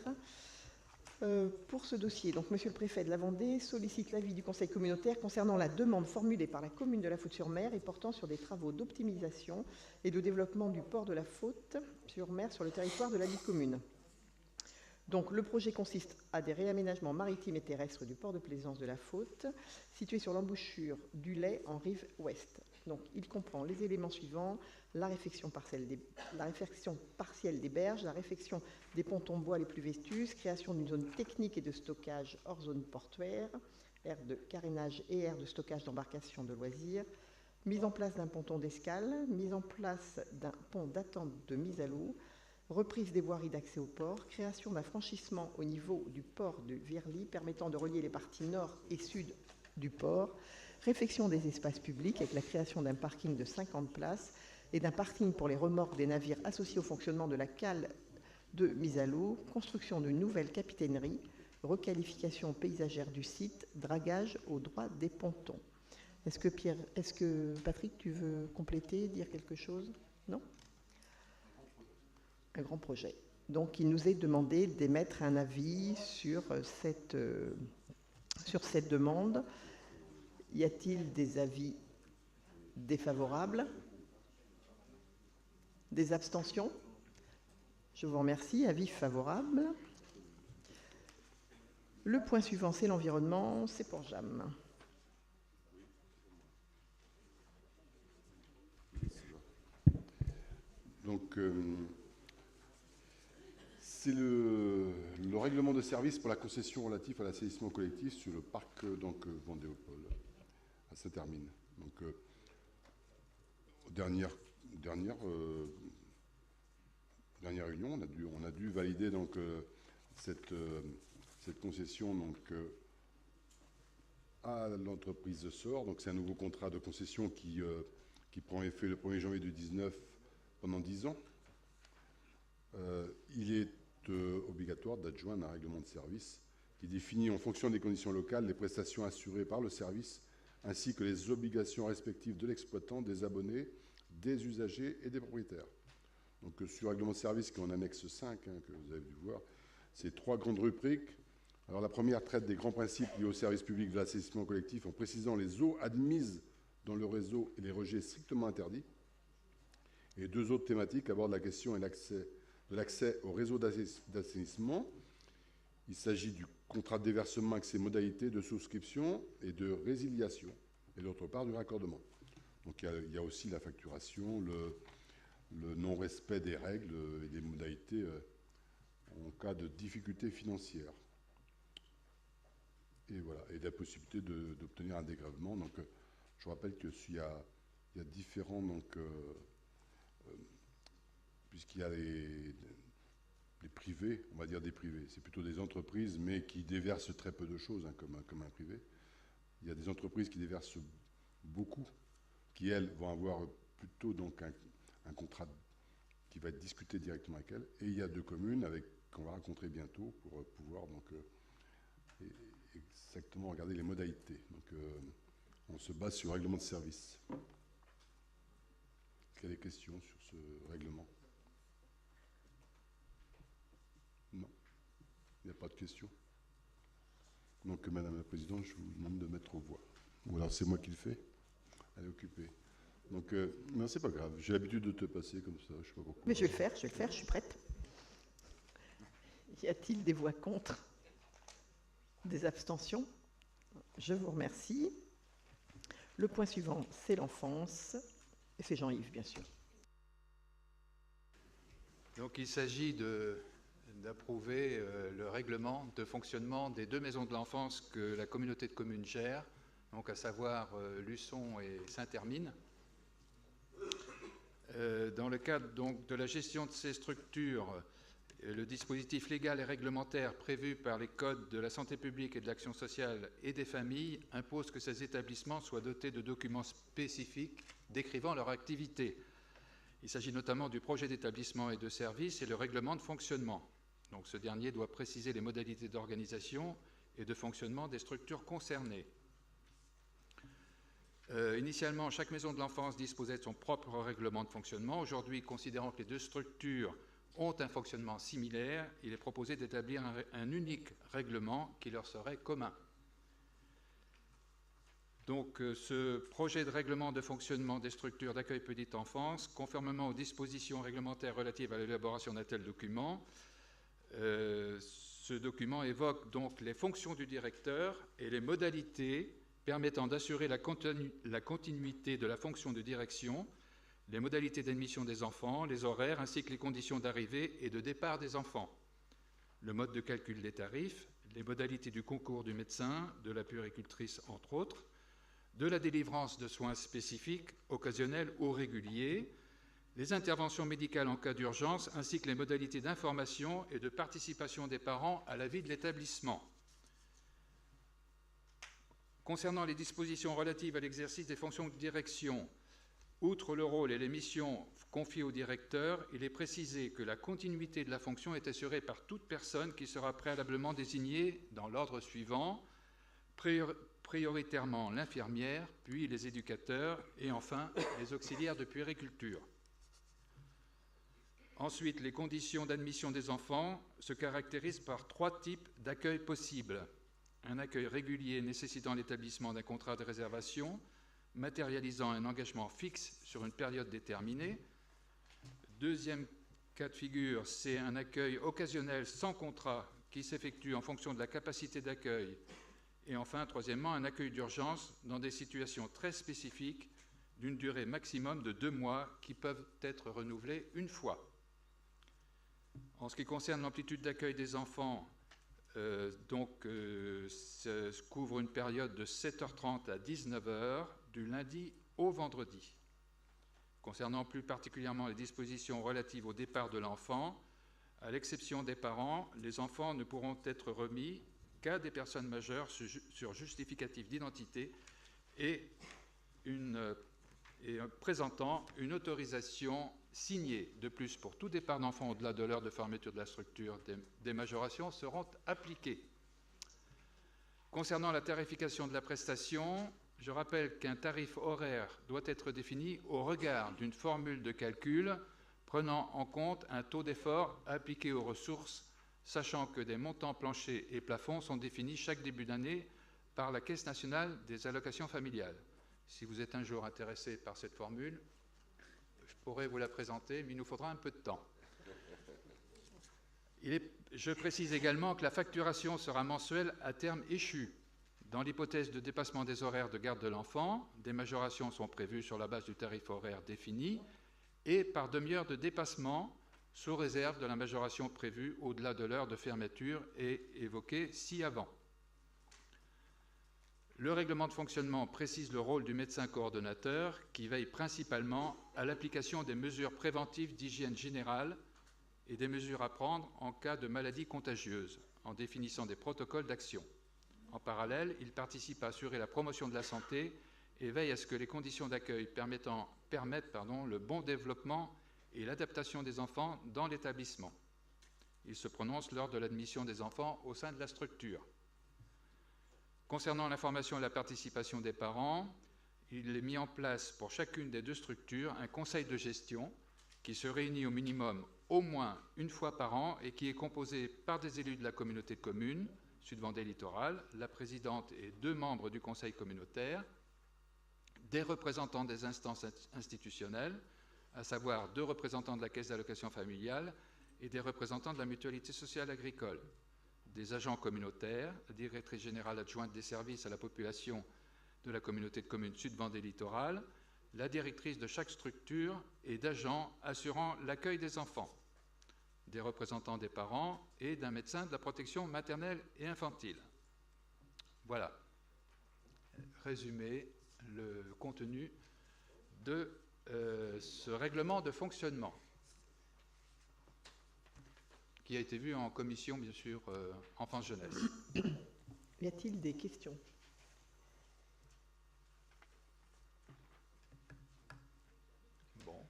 Pour ce dossier, donc, Monsieur le Préfet de la Vendée sollicite l'avis du Conseil communautaire concernant la demande formulée par la commune de la Faute-sur-Mer et portant sur des travaux d'optimisation et de développement du port de la Faute-sur-Mer sur le territoire de la dite commune. Donc, le projet consiste à des réaménagements maritimes et terrestres du port de plaisance de la Faute, situé sur l'embouchure du Lay en rive ouest. Donc, il comprend les éléments suivants: la réfection partielle des berges, la réfection des pontons bois les plus vétustes, création d'une zone technique et de stockage hors zone portuaire, aire de carénage et aire de stockage d'embarcations de loisirs, mise en place d'un ponton d'escale, mise en place d'un pont d'attente de mise à l'eau, reprise des voiries d'accès au port, création d'un franchissement au niveau du port de Virly permettant de relier les parties nord et sud du port, réfection des espaces publics avec la création d'un parking de 50 places et d'un parking pour les remorques des navires associés au fonctionnement de la cale de mise à l'eau, construction d'une nouvelle capitainerie, requalification paysagère du site, dragage au droit des pontons. Est-ce que Patrick, tu veux compléter, dire quelque chose? Non? Un grand projet. Donc, il nous est demandé d'émettre un avis sur cette demande. Y a-t-il des avis défavorables? Des abstentions? Je vous remercie. Avis favorable. Le point suivant, c'est l'environnement. C'est pour Jam. Donc, c'est le règlement de service pour la concession relative à l'assainissement collectif sur le parc Vendéopole. Ça termine. Donc, dernière réunion, on a dû valider donc cette concession donc à l'entreprise SOR. Donc, c'est un nouveau contrat de concession qui prend effet le 1er janvier 2019 pendant 10 ans. Il est obligatoire d'adjoindre un règlement de service qui définit en fonction des conditions locales les prestations assurées par le service ainsi que les obligations respectives de l'exploitant, des abonnés, des usagers et des propriétaires. Donc, sur le règlement de service qui est en annexe 5, que vous avez dû voir, c'est 3 grandes rubriques. Alors, la première traite des grands principes liés au service public de l'assainissement collectif en précisant les eaux admises dans le réseau et les rejets strictement interdits. Et 2 autres thématiques abordent la question de l'accès au réseau d'assainissement. Il s'agit du contrat de déversement avec ses modalités de souscription et de résiliation, et d'autre part du raccordement. Donc il y a aussi la facturation, le non-respect des règles et des modalités en cas de difficultés financières. Et voilà, et la possibilité d'obtenir un dégrèvement. Donc je rappelle qu'il y a différents puisqu'il y a les privés, on va dire des privés, c'est plutôt des entreprises, mais qui déversent très peu de choses, comme un privé. Il y a des entreprises qui déversent beaucoup, qui, elles, vont avoir plutôt donc un contrat qui va être discuté directement avec elles. Et il y a 2 communes qu'on va rencontrer bientôt pour pouvoir donc, exactement regarder les modalités. Donc, on se base sur le règlement de service. Est-ce qu'il y a des questions sur ce règlement? Non. Il n'y a pas de questions. Donc, Madame la Présidente, je vous demande de mettre aux voix. Ou alors c'est moi qui le fais. Elle est occupée. Donc, non, c'est pas grave. J'ai l'habitude de te passer comme ça. Je sais pas pourquoi. Mais je vais le faire, je suis prête. Y a-t-il des voix contre? Des abstentions? Je vous remercie. Le point suivant, c'est l'enfance. Et c'est Jean-Yves, bien sûr. Donc il s'agit d'approuver le règlement de fonctionnement des 2 maisons de l'enfance que la communauté de communes gère, donc à savoir Luçon et Saint-Hermine. Dans le cadre donc, de la gestion de ces structures, le dispositif légal et réglementaire prévu par les codes de la santé publique et de l'action sociale et des familles impose que ces établissements soient dotés de documents spécifiques décrivant leur activité. Il s'agit notamment du projet d'établissement et de service et le règlement de fonctionnement. Donc ce dernier doit préciser les modalités d'organisation et de fonctionnement des structures concernées. Initialement, chaque maison de l'enfance disposait de son propre règlement de fonctionnement. Aujourd'hui, considérant que les 2 structures ont un fonctionnement similaire, il est proposé d'établir un unique règlement qui leur serait commun. Donc, ce projet de règlement de fonctionnement des structures d'accueil petite enfance, conformément aux dispositions réglementaires relatives à l'élaboration d'un tel document, ce document évoque donc les fonctions du directeur et les modalités permettant d'assurer la continuité de la fonction de direction, les modalités d'admission des enfants, les horaires, ainsi que les conditions d'arrivée et de départ des enfants, le mode de calcul des tarifs, les modalités du concours du médecin, de la puéricultrice, entre autres, de la délivrance de soins spécifiques, occasionnels ou réguliers, les interventions médicales en cas d'urgence, ainsi que les modalités d'information et de participation des parents à la vie de l'établissement. Concernant les dispositions relatives à l'exercice des fonctions de direction, outre le rôle et les missions confiées au directeur, il est précisé que la continuité de la fonction est assurée par toute personne qui sera préalablement désignée dans l'ordre suivant, prioritairement l'infirmière, puis les éducateurs et enfin les auxiliaires de puériculture. Ensuite, les conditions d'admission des enfants se caractérisent par 3 types d'accueil possibles. Un accueil régulier nécessitant l'établissement d'un contrat de réservation, matérialisant un engagement fixe sur une période déterminée. Deuxième cas de figure, c'est un accueil occasionnel sans contrat qui s'effectue en fonction de la capacité d'accueil. Et enfin, troisièmement, un accueil d'urgence dans des situations très spécifiques d'une durée maximum de 2 mois qui peuvent être renouvelées une fois. En ce qui concerne l'amplitude d'accueil des enfants, ça couvre une période de 7h30 à 19h du lundi au vendredi. Concernant plus particulièrement les dispositions relatives au départ de l'enfant, à l'exception des parents, les enfants ne pourront être remis qu'à des personnes majeures sur justificatif d'identité et présentant une autorisation signée. De plus, pour tout départ d'enfant au-delà de l'heure de fermeture de la structure, des majorations seront appliquées. Concernant la tarification de la prestation, je rappelle qu'un tarif horaire doit être défini au regard d'une formule de calcul prenant en compte un taux d'effort appliqué aux ressources, sachant que des montants planchers et plafonds sont définis chaque début d'année par la Caisse nationale des allocations familiales. Si vous êtes un jour intéressé par cette formule, je pourrais vous la présenter, mais il nous faudra un peu de temps. Je précise également que la facturation sera mensuelle à terme échu. Dans l'hypothèse de dépassement des horaires de garde de l'enfant, des majorations sont prévues sur la base du tarif horaire défini et par demi-heure de dépassement, sous réserve de la majoration prévue au-delà de l'heure de fermeture et évoquée ci-avant. Le règlement de fonctionnement précise le rôle du médecin coordonnateur qui veille principalement à l'application des mesures préventives d'hygiène générale et des mesures à prendre en cas de maladie contagieuse, en définissant des protocoles d'action. En parallèle, il participe à assurer la promotion de la santé et veille à ce que les conditions d'accueil permettent le bon développement et l'adaptation des enfants dans l'établissement. Il se prononce lors de l'admission des enfants au sein de la structure. Concernant l'information et la participation des parents, il est mis en place pour chacune des 2 structures un conseil de gestion qui se réunit au minimum au moins une fois par an et qui est composé par des élus de la communauté de communes, Sud-Vendée Littoral, la présidente et 2 membres du conseil communautaire, des représentants des instances institutionnelles, à savoir 2 représentants de la Caisse d'allocation familiale et des représentants de la mutualité sociale agricole, des agents communautaires, la directrice générale adjointe des services à la population de la communauté de communes Sud-Vendée Littoral, la directrice de chaque structure et d'agents assurant l'accueil des enfants, des représentants des parents et d'un médecin de la protection maternelle et infantile. Voilà, résumé le contenu de ce règlement de fonctionnement qui a été vu en commission, bien sûr, enfance-jeunesse. Y a-t-il des questions? Bon.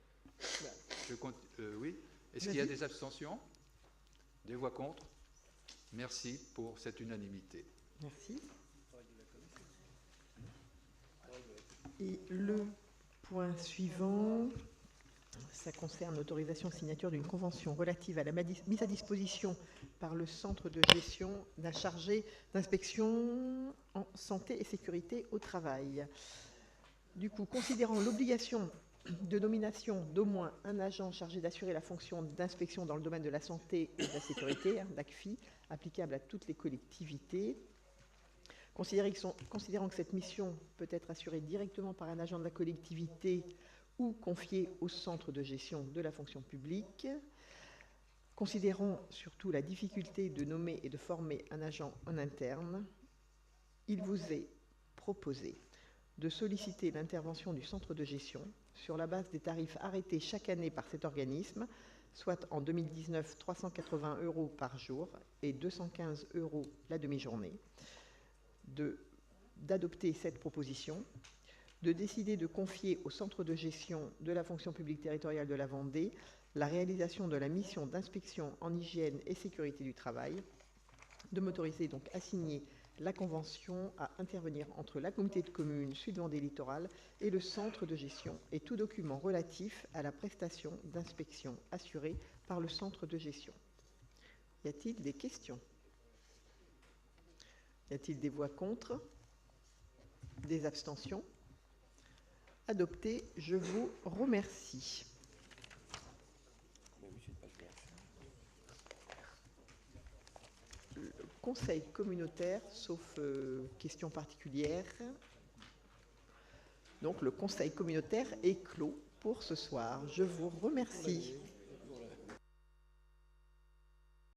Oui. Est-ce qu'il y a des abstentions? Des voix contre? Merci pour cette unanimité. Merci. Et le point suivant, ça concerne l'autorisation de signature d'une convention relative à la mise à disposition par le centre de gestion d'un chargé d'inspection en santé et sécurité au travail. Du coup, considérant l'obligation de nomination d'au moins un agent chargé d'assurer la fonction d'inspection dans le domaine de la santé et de la sécurité, l'ACFI, applicable à toutes les collectivités, considérant que cette mission peut être assurée directement par un agent de la collectivité ou confiée au centre de gestion de la fonction publique, considérant surtout la difficulté de nommer et de former un agent en interne, il vous est proposé de solliciter l'intervention du centre de gestion sur la base des tarifs arrêtés chaque année par cet organisme, soit en 2019 380 € par jour et 215 € la demi-journée, d'adopter cette proposition, de décider de confier au centre de gestion de la fonction publique territoriale de la Vendée la réalisation de la mission d'inspection en hygiène et sécurité du travail, de m'autoriser donc à signer la convention à intervenir entre la communauté de communes Sud-Vendée Littoral et le centre de gestion et tout document relatif à la prestation d'inspection assurée par le centre de gestion. Y a-t-il des questions? Y a-t-il des voix contre? Des abstentions? Adopté, je vous remercie. Le conseil communautaire, sauf question particulière. Donc le conseil communautaire est clos pour ce soir. Je vous remercie.